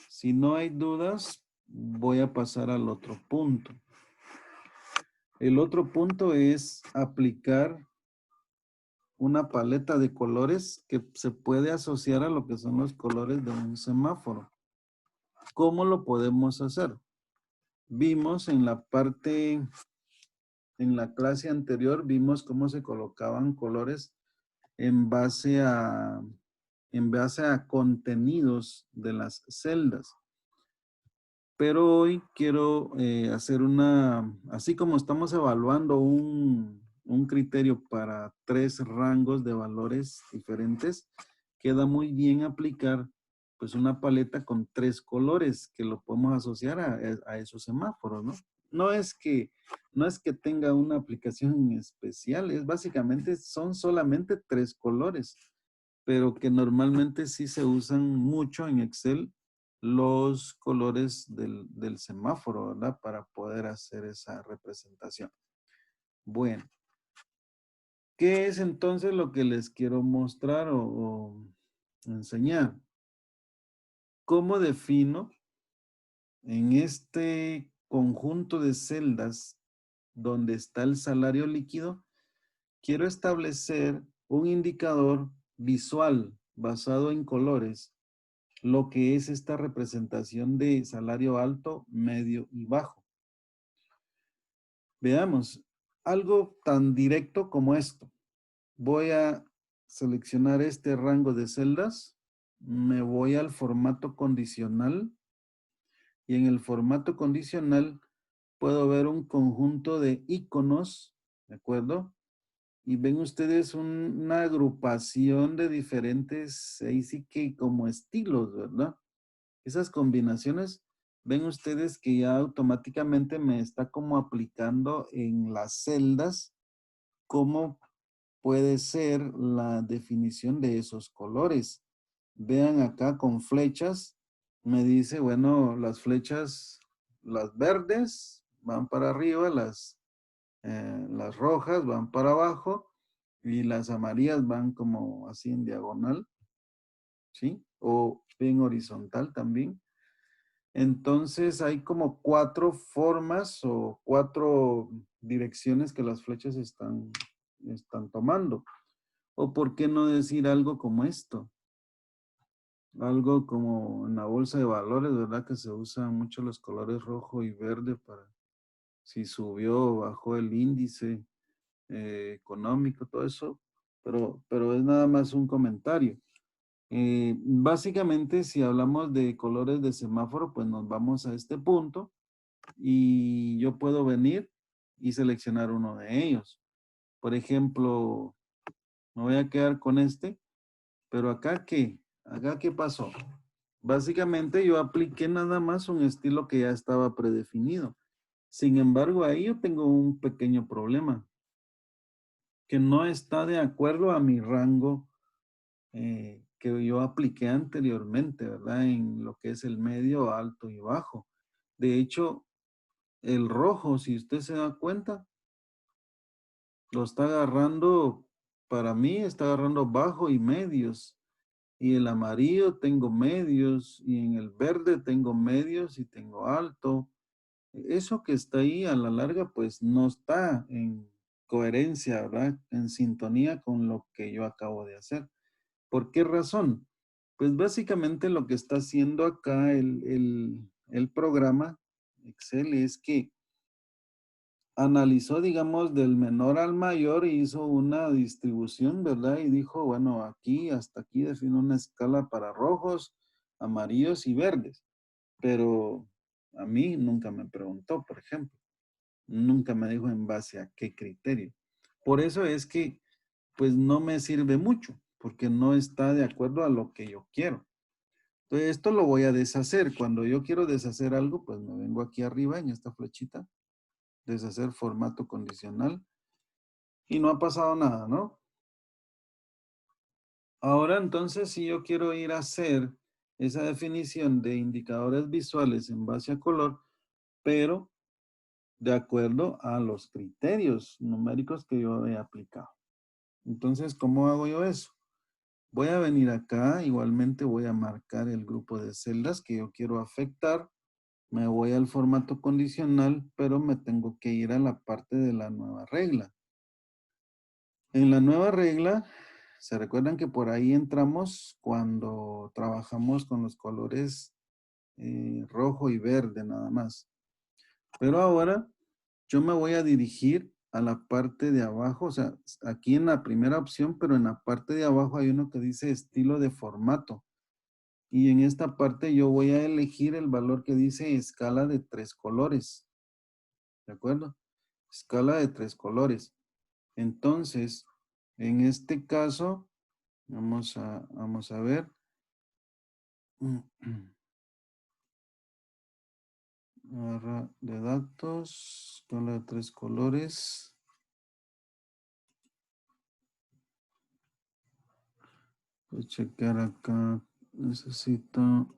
Si no hay dudas, voy a pasar al otro punto. El otro punto es aplicar una paleta de colores que se puede asociar a lo que son los colores de un semáforo. ¿Cómo lo podemos hacer? Vimos en la clase anterior, vimos cómo se colocaban colores en base a contenidos de las celdas. Pero hoy quiero hacer así como estamos evaluando un criterio para 3 rangos de valores diferentes, queda muy bien aplicar pues una paleta con 3 colores que lo podemos asociar a esos semáforos, ¿no? No es que tenga una aplicación especial, básicamente son solamente 3 colores, pero que normalmente sí se usan mucho en Excel los colores del semáforo, ¿verdad? Para poder hacer esa representación. Bueno, ¿qué es entonces lo que les quiero mostrar o enseñar? ¿Cómo defino en este conjunto de celdas donde está el salario líquido, quiero establecer un indicador visual basado en colores, lo que es esta representación de salario alto, medio y bajo. Veamos, algo tan directo como esto. Voy a seleccionar este rango de celdas, me voy al formato condicional y en el formato condicional puedo ver un conjunto de iconos, ¿de acuerdo? Y ven ustedes una agrupación de diferentes, ahí sí que como estilos, ¿verdad? Esas combinaciones, ven ustedes que ya automáticamente me está como aplicando en las celdas cómo puede ser la definición de esos colores. Vean acá con flechas, me dice, bueno, las flechas, las verdes van para arriba, las rojas van para abajo y las amarillas van como así en diagonal, ¿sí? O en horizontal también. Entonces hay como 4 formas o 4 direcciones que las flechas están tomando. O por qué no decir algo como esto. Algo como en la bolsa de valores, ¿verdad? Que se usan mucho los colores rojo y verde para si subió o bajó el índice económico, todo eso. Pero es nada más un comentario. Básicamente, si hablamos de colores de semáforo, pues nos vamos a este punto y yo puedo venir y seleccionar uno de ellos. Por ejemplo, me voy a quedar con este, pero acá ¿qué? Acá ¿qué pasó? Básicamente yo apliqué nada más un estilo que ya estaba predefinido. Sin embargo, ahí yo tengo un pequeño problema, que no está de acuerdo a mi rango que yo apliqué anteriormente, ¿verdad? En lo que es el medio, alto y bajo. De hecho, el rojo, si usted se da cuenta, lo está agarrando, para mí está agarrando bajo y medios. Y el amarillo tengo medios y en el verde tengo medios y tengo alto. Eso que está ahí a la larga, pues no está en coherencia, ¿verdad? En sintonía con lo que yo acabo de hacer. ¿Por qué razón? Pues básicamente lo que está haciendo acá el programa Excel es que analizó, digamos, del menor al mayor y hizo una distribución, ¿verdad? Y dijo, bueno, aquí hasta aquí defino una escala para rojos, amarillos y verdes. Pero a mí nunca me preguntó, por ejemplo. Nunca me dijo en base a qué criterio. Por eso es que, pues no me sirve mucho, porque no está de acuerdo a lo que yo quiero. Entonces, esto lo voy a deshacer. Cuando yo quiero deshacer algo, pues me vengo aquí arriba en esta flechita, deshacer formato condicional, y no ha pasado nada, ¿no? Ahora, entonces, si yo quiero ir a hacer esa definición de indicadores visuales en base a color, pero de acuerdo a los criterios numéricos que yo he aplicado. Entonces, ¿cómo hago yo eso? Voy a venir acá, igualmente voy a marcar el grupo de celdas que yo quiero afectar. Me voy al formato condicional, pero me tengo que ir a la parte de la nueva regla. En la nueva regla, se recuerdan que por ahí entramos cuando trabajamos con los colores rojo y verde nada más. Pero ahora yo me voy a dirigir a la parte de abajo, o sea, aquí en la primera opción, pero en la parte de abajo hay uno que dice estilo de formato. Y en esta parte yo voy a elegir el valor que dice escala de 3 colores. ¿De acuerdo? Escala de 3 colores. Entonces, en este caso, vamos a ver. Barra de datos, escala de 3 colores. Voy a checar acá. Necesito.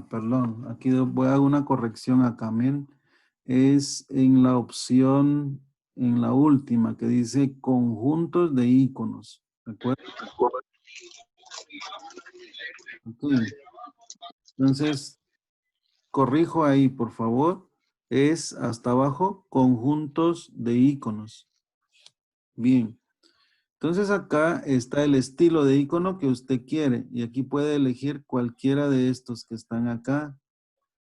Perdón. Aquí voy a dar una corrección acá. Miren. Es en la opción, en la última, que dice conjuntos de iconos. ¿De acuerdo? Ok. Entonces, corrijo ahí, por favor. es hasta abajo, conjuntos de iconos. Bien. Entonces acá está el estilo de icono que usted quiere y aquí puede elegir cualquiera de estos que están acá,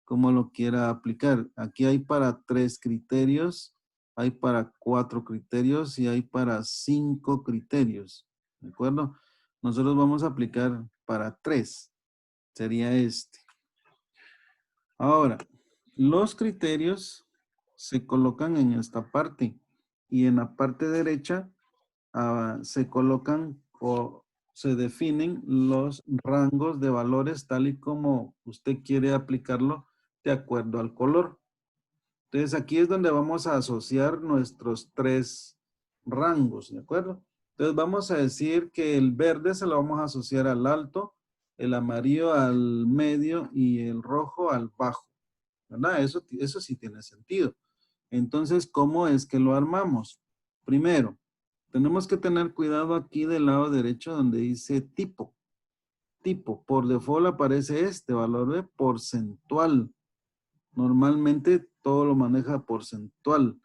como lo quiera aplicar. Aquí hay para 3 criterios, hay para 4 criterios y hay para 5 criterios. ¿De acuerdo? Nosotros vamos a aplicar para 3. Sería este. Ahora, los criterios se colocan en esta parte y en la parte derecha se colocan o se definen los rangos de valores tal y como usted quiere aplicarlo de acuerdo al color. Entonces aquí es donde vamos a asociar nuestros 3 rangos, ¿de acuerdo? Entonces vamos a decir que el verde se lo vamos a asociar al alto, el amarillo al medio y el rojo al bajo, ¿verdad? Eso sí tiene sentido. Entonces, ¿cómo es que lo armamos? Primero, tenemos que tener cuidado aquí del lado derecho donde dice tipo. Tipo, por default aparece este valor de porcentual. Normalmente todo lo maneja porcentual,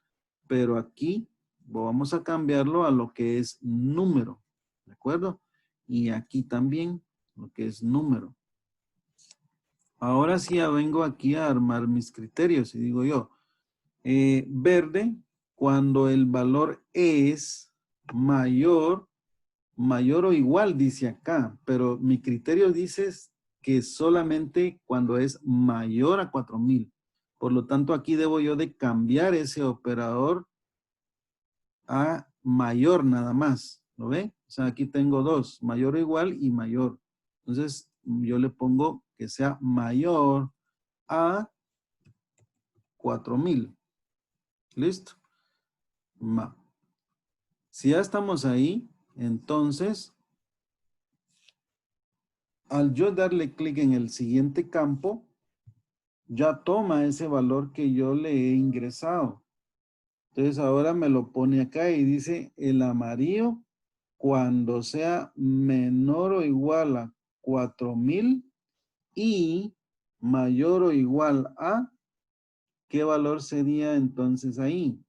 pero aquí vamos a cambiarlo a lo que es número, ¿de acuerdo? Y aquí también lo que es número. Ahora sí ya vengo aquí a armar mis criterios y digo yo, verde, cuando el valor es mayor o igual, dice acá, pero mi criterio dice que solamente cuando es mayor a 4,000. Por lo tanto, aquí debo yo de cambiar ese operador a mayor nada más. ¿Lo ve? O sea, aquí tengo 2, mayor o igual y mayor. Entonces, yo le pongo que sea mayor a 4,000. ¿Listo? Si ya estamos ahí, entonces, al yo darle clic en el siguiente campo, ya toma ese valor que yo le he ingresado. Entonces ahora me lo pone acá y dice el amarillo cuando sea menor o igual a 4,000 y mayor o igual a, ¿qué valor sería entonces ahí?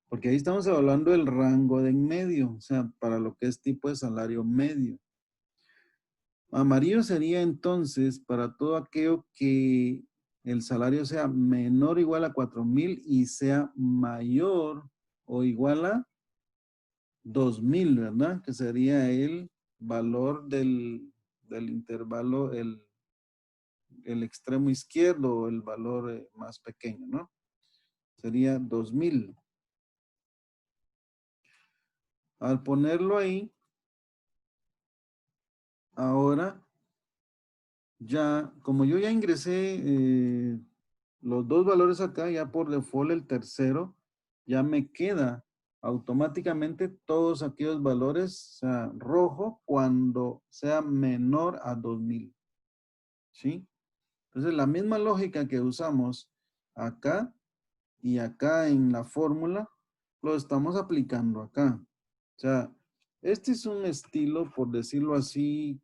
Porque ahí estamos hablando del rango de en medio, o sea, para lo que es tipo de salario medio. Amarillo sería entonces para todo aquello que el salario sea menor o igual a 4,000 y sea mayor o igual a 2,000, ¿verdad? Que sería el valor del intervalo, el extremo izquierdo o el valor más pequeño, ¿no? Sería 2,000. Al ponerlo ahí, ahora ya, como yo ya ingresé los 2 valores acá, ya por default el tercero, ya me queda automáticamente todos aquellos valores, o sea, rojo cuando sea menor a 2,000. ¿Sí? Entonces, la misma lógica que usamos acá y acá en la fórmula, lo estamos aplicando acá. O sea, este es un estilo, por decirlo así,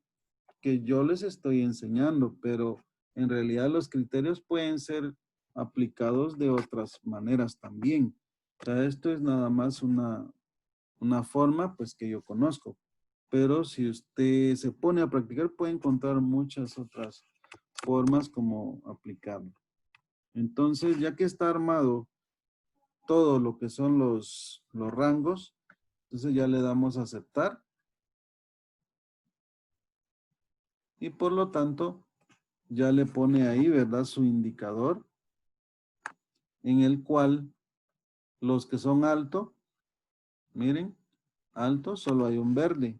que yo les estoy enseñando, pero en realidad los criterios pueden ser aplicados de otras maneras también. O sea, esto es nada más una forma, pues, que yo conozco. Pero si usted se pone a practicar, puede encontrar muchas otras formas como aplicarlo. Entonces, ya que está armado todo lo que son los rangos, entonces ya le damos a aceptar. Y por lo tanto, ya le pone ahí, ¿verdad? Su indicador en el cual los que son alto, miren, alto, solo hay un verde.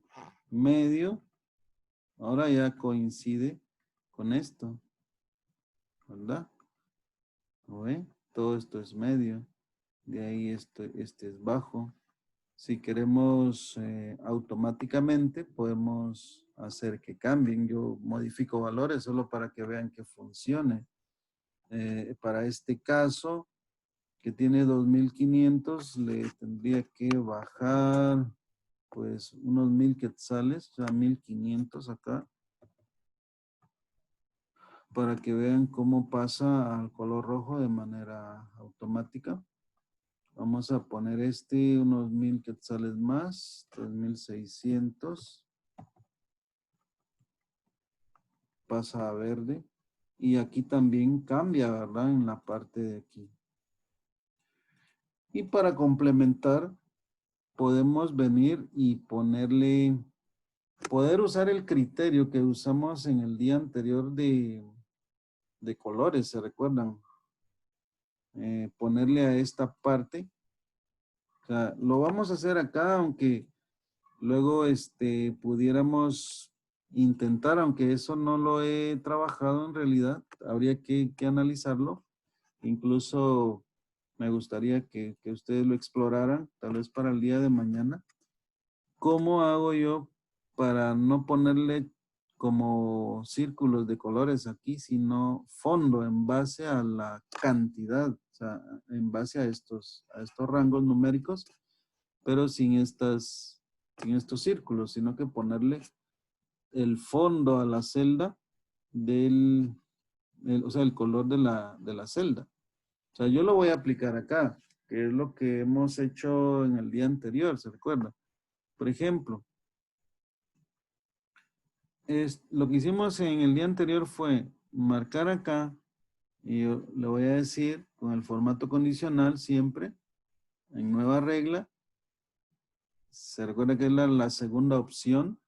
Medio, ahora ya coincide con esto, ¿verdad? ¿Lo ve? Todo esto es medio. De ahí este es bajo. Si queremos automáticamente, podemos hacer que cambien. Yo modifico valores solo para que vean que funcione. Para este caso, que tiene 2,500, le tendría que bajar pues unos 1,000 quetzales, o sea, 1,500 acá. para que vean cómo pasa al color rojo de manera automática. Vamos a poner unos 1000 quetzales más, 3600. Pasa a verde. Y aquí también cambia, ¿verdad? En la parte de aquí. Y para complementar, podemos venir y poder usar el criterio que usamos en el día anterior de colores, ¿se recuerdan? Ponerle a esta parte. O sea, lo vamos a hacer acá, aunque luego pudiéramos intentar, aunque eso no lo he trabajado en realidad, habría que analizarlo. Incluso me gustaría que ustedes lo exploraran, tal vez para el día de mañana. ¿Cómo hago yo para no ponerle como círculos de colores aquí, sino fondo en base a la cantidad, o sea, en base a estos rangos numéricos, pero sin estos círculos, sino que ponerle el fondo a la celda o sea, el color de la celda. O sea, yo lo voy a aplicar acá, que es lo que hemos hecho en el día anterior, ¿se recuerda? Por ejemplo, lo que hicimos en el día anterior fue marcar acá, y yo le voy a decir con el formato condicional siempre, en nueva regla, se recuerda que es la segunda opción,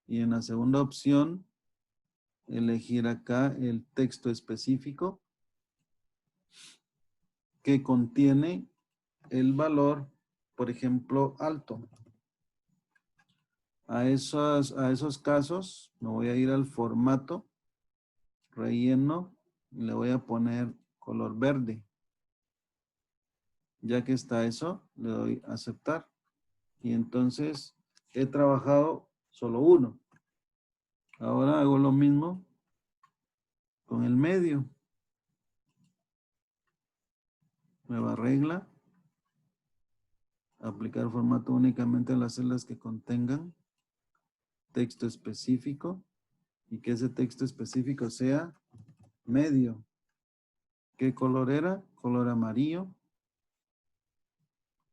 y en la segunda opción, elegir acá el texto específico que contiene el valor, por ejemplo, alto. A esos casos me voy a ir al formato, relleno, y le voy a poner color verde. Ya que está eso, le doy a aceptar. Y entonces he trabajado solo uno. Ahora hago lo mismo con el medio. Nueva regla. Aplicar formato únicamente a las celdas que contengan texto específico. Y que ese texto específico sea medio. ¿Qué color era? Color amarillo.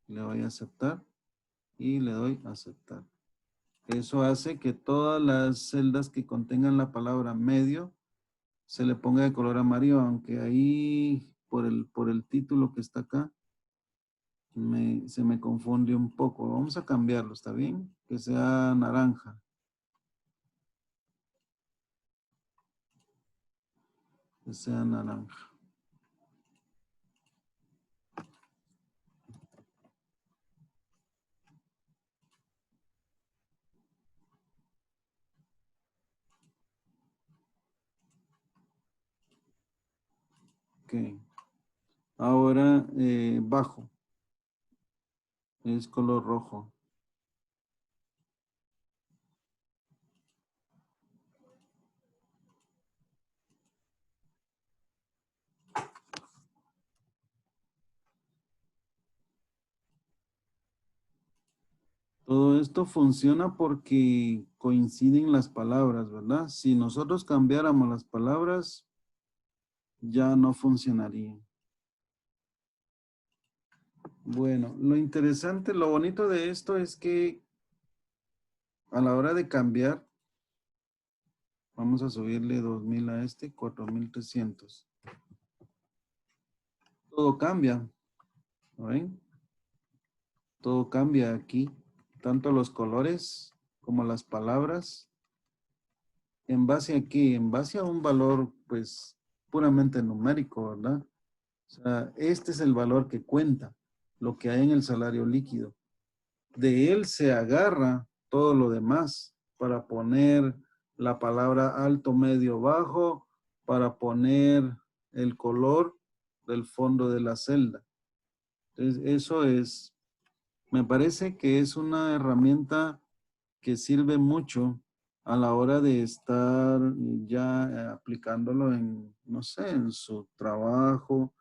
Le doy a aceptar. Y le doy a aceptar. Eso hace que todas las celdas que contengan la palabra medio se le ponga de color amarillo, aunque ahí por el título que está acá se me confunde un poco. Vamos a cambiarlo, ¿está bien? Que sea naranja. Que sea naranja. Ok. Ahora bajo. Es color rojo. Todo esto funciona porque coinciden las palabras, ¿verdad? Si nosotros cambiáramos las palabras, ya no funcionaría. Bueno, lo interesante, lo bonito de esto es que a la hora de cambiar, vamos a subirle 2000 a 4300. Todo cambia, ¿no ven? Todo cambia aquí, tanto los colores como las palabras. ¿En base a qué? En base a un valor, pues, puramente numérico, ¿verdad? O sea, este es el valor que cuenta, lo que hay en el salario líquido. De él se agarra todo lo demás para poner la palabra alto, medio, bajo, para poner el color del fondo de la celda. Entonces, eso es, me parece que es una herramienta que sirve mucho a la hora de estar ya aplicándolo en, no sé, en su trabajo,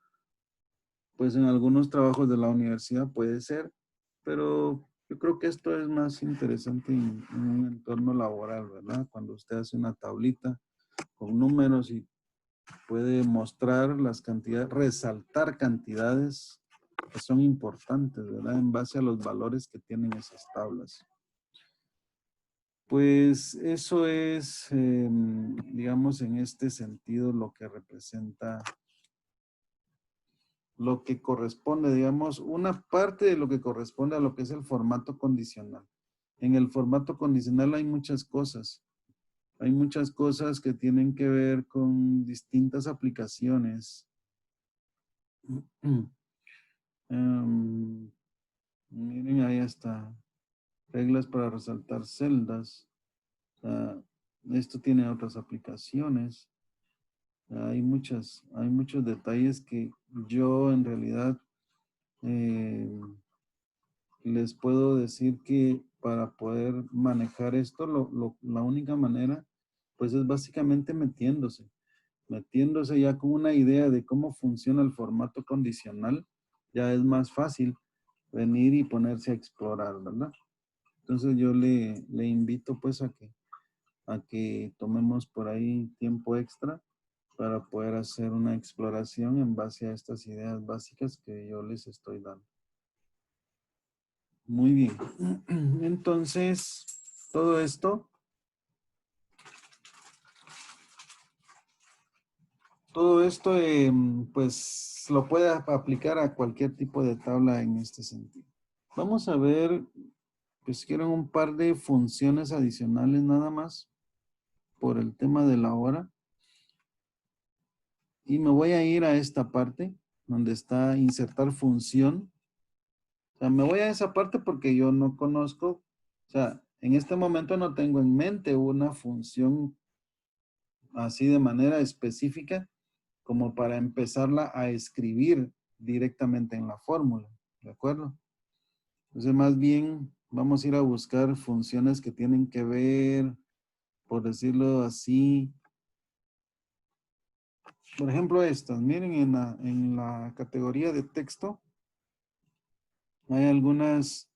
pues en algunos trabajos de la universidad puede ser, pero yo creo que esto es más interesante en un entorno laboral, ¿verdad? Cuando usted hace una tablita con números y puede mostrar las cantidades, resaltar cantidades que son importantes, ¿verdad? En base a los valores que tienen esas tablas. Pues eso es, digamos, en este sentido lo que representa, lo que corresponde, digamos, una parte de lo que corresponde a lo que es el formato condicional. En el formato condicional hay muchas cosas. Hay muchas cosas que tienen que ver con distintas aplicaciones. Miren, ahí está. Reglas para resaltar celdas. Esto tiene otras aplicaciones. Hay muchos detalles que yo en realidad les puedo decir que para poder manejar esto, la única manera, pues es básicamente metiéndose ya con una idea de cómo funciona el formato condicional, ya es más fácil venir y ponerse a explorar, ¿verdad? Entonces yo le invito pues a que tomemos por ahí tiempo extra para poder hacer una exploración en base a estas ideas básicas que yo les estoy dando. Muy bien. Entonces, todo esto pues lo puede aplicar a cualquier tipo de tabla en este sentido. Vamos a ver, pues quiero un par de funciones adicionales nada más por el tema de la hora. Y me voy a ir a esta parte donde está insertar función. O sea, me voy a esa parte porque yo no conozco, o sea, en este momento no tengo en mente una función así de manera específica como para empezarla a escribir directamente en la fórmula, ¿de acuerdo? Entonces, más bien, vamos a ir a buscar funciones que tienen que ver, por decirlo así, por ejemplo, estas. Miren, en la categoría de texto, hay algunas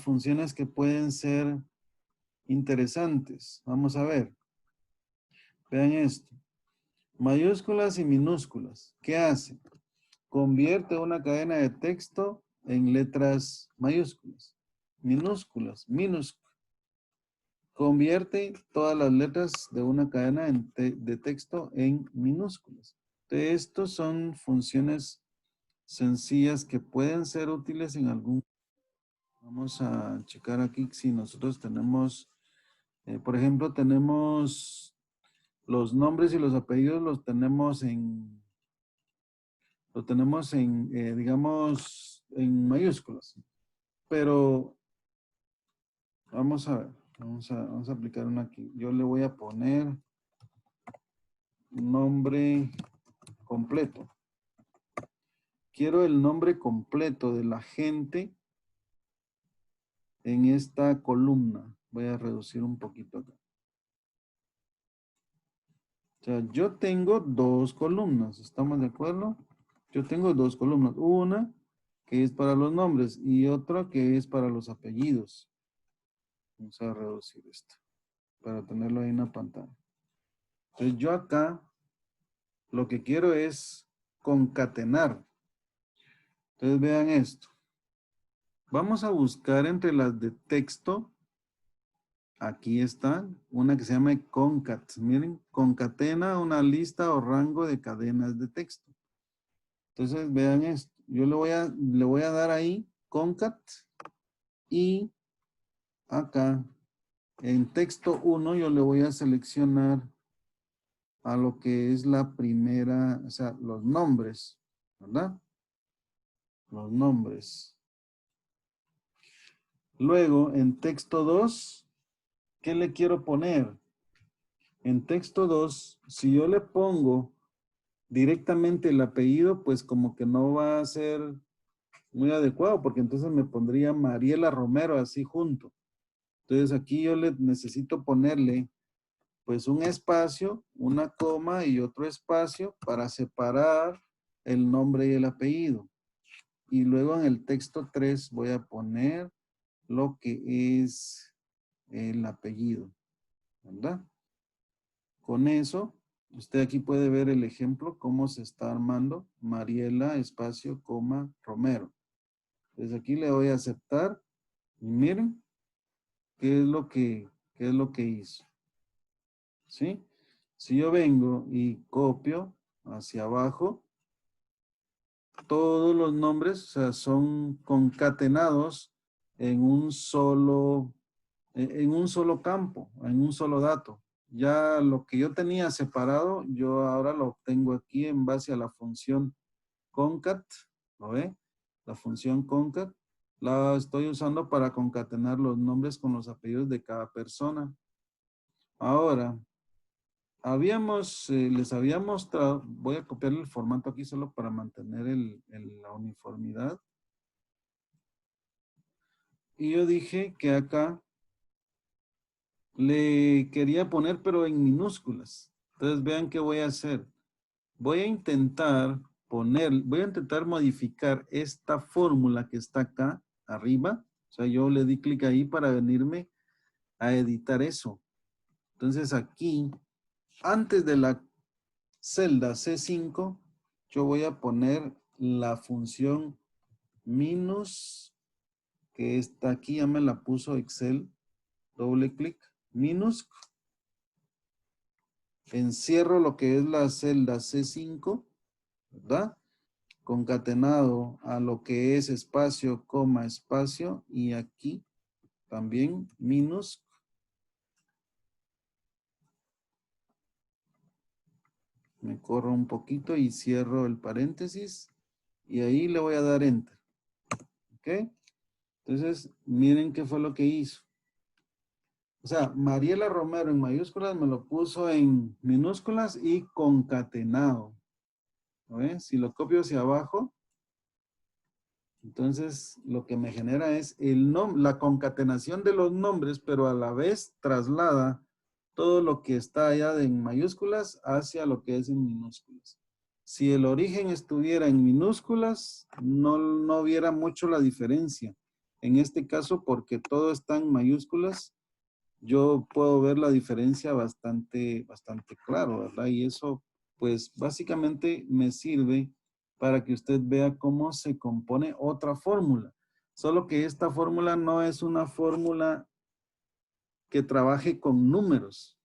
funciones que pueden ser interesantes. Vamos a ver. Vean esto. Mayúsculas y minúsculas. ¿Qué hace? Convierte una cadena de texto en letras mayúsculas. Minúsculas, minúsculas. Convierte todas las letras de una cadena de texto en minúsculas. Entonces, estos son funciones sencillas que pueden ser útiles en algún. Vamos a checar aquí si nosotros tenemos, por ejemplo, tenemos los nombres y los apellidos digamos, en mayúsculas. Pero vamos a ver, vamos a aplicar una aquí. Yo le voy a poner nombre completo. Quiero el nombre completo de la gente en esta columna. Voy a reducir un poquito acá. O sea, yo tengo dos columnas, ¿estamos de acuerdo? Yo tengo dos columnas. Una que es para los nombres y otra que es para los apellidos. Vamos a reducir esto para tenerlo ahí en la pantalla. Entonces yo acá lo que quiero es concatenar. Entonces vean esto. Vamos a buscar entre las de texto. Aquí está una que se llama concat. Miren, concatena una lista o rango de cadenas de texto. Entonces vean esto. Yo le voy a dar ahí concat y acá en texto 1 yo le voy a seleccionar a lo que es la primera, o sea, los nombres, ¿verdad? Los nombres. Luego, en texto 2, ¿qué le quiero poner? En texto 2, si yo le pongo directamente el apellido, pues como que no va a ser muy adecuado, porque entonces me pondría Mariela Romero así junto. Entonces aquí yo le necesito ponerle pues un espacio, una coma y otro espacio para separar el nombre y el apellido. Y luego en el texto 3 voy a poner lo que es el apellido, ¿verdad? con eso, usted aquí puede ver el ejemplo, cómo se está armando Mariela, espacio, coma, Romero. Entonces aquí le voy a aceptar y miren qué es lo que hizo. ¿Sí? Si yo vengo y copio hacia abajo, todos los nombres, o sea, son concatenados en un solo campo, en un solo dato. Ya lo que yo tenía separado, yo ahora lo obtengo aquí en base a la función concat, ¿lo ve? La función concat la estoy usando para concatenar los nombres con los apellidos de cada persona. Ahora, les había mostrado, voy a copiar el formato aquí solo para mantener la uniformidad. Y yo dije que acá le quería poner, pero en minúsculas. Entonces vean qué voy a hacer. Voy a intentar modificar esta fórmula que está acá arriba. O sea, yo le di clic ahí para venirme a editar eso. Entonces aquí, antes de la celda C5, yo voy a poner la función minus, que está aquí, ya me la puso Excel. Doble clic, minus. Encierro lo que es la celda C5, ¿verdad? Concatenado a lo que es espacio, coma, espacio, y aquí también minus. Me corro un poquito y cierro el paréntesis y ahí le voy a dar enter. ¿Ok? Entonces, miren qué fue lo que hizo. O sea, Mariela Romero en mayúsculas me lo puso en minúsculas y concatenado. ¿No ven? Si lo copio hacia abajo, entonces lo que me genera es la concatenación de los nombres, pero a la vez traslada todo lo que está allá en mayúsculas hacia lo que es en minúsculas. Si el origen estuviera en minúsculas, no viera mucho la diferencia. En este caso, porque todo está en mayúsculas, yo puedo ver la diferencia bastante claro, ¿verdad? Y eso, pues, básicamente me sirve para que usted vea cómo se compone otra fórmula. Solo que esta fórmula no es una fórmula que trabaje con números.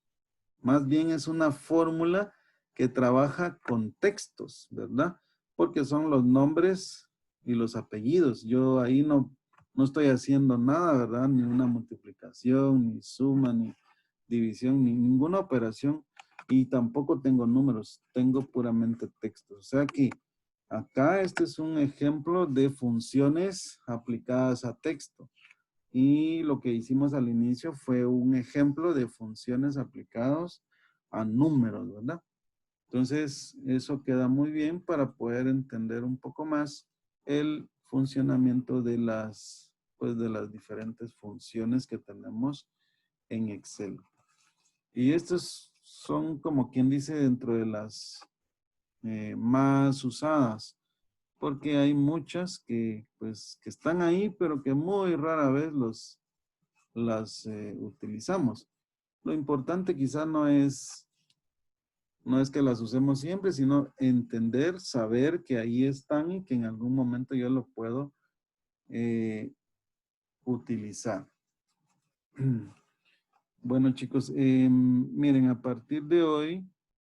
Más bien es una fórmula que trabaja con textos, ¿verdad? Porque son los nombres y los apellidos. Yo ahí no estoy haciendo nada, ¿verdad? Ni una multiplicación, ni suma, ni división, ni ninguna operación. Y tampoco tengo números, tengo puramente textos. O sea que acá este es un ejemplo de funciones aplicadas a texto. Y lo que hicimos al inicio fue un ejemplo de funciones aplicadas a números, ¿verdad? Entonces, eso queda muy bien para poder entender un poco más el funcionamiento de de las diferentes funciones que tenemos en Excel. Y estos son, como quien dice, dentro de las más usadas, porque hay muchas que están ahí, pero que muy rara vez las utilizamos. Lo importante quizá no es que las usemos siempre, sino entender, saber que ahí están y que en algún momento yo lo puedo utilizar. Bueno, chicos, miren, a partir de hoy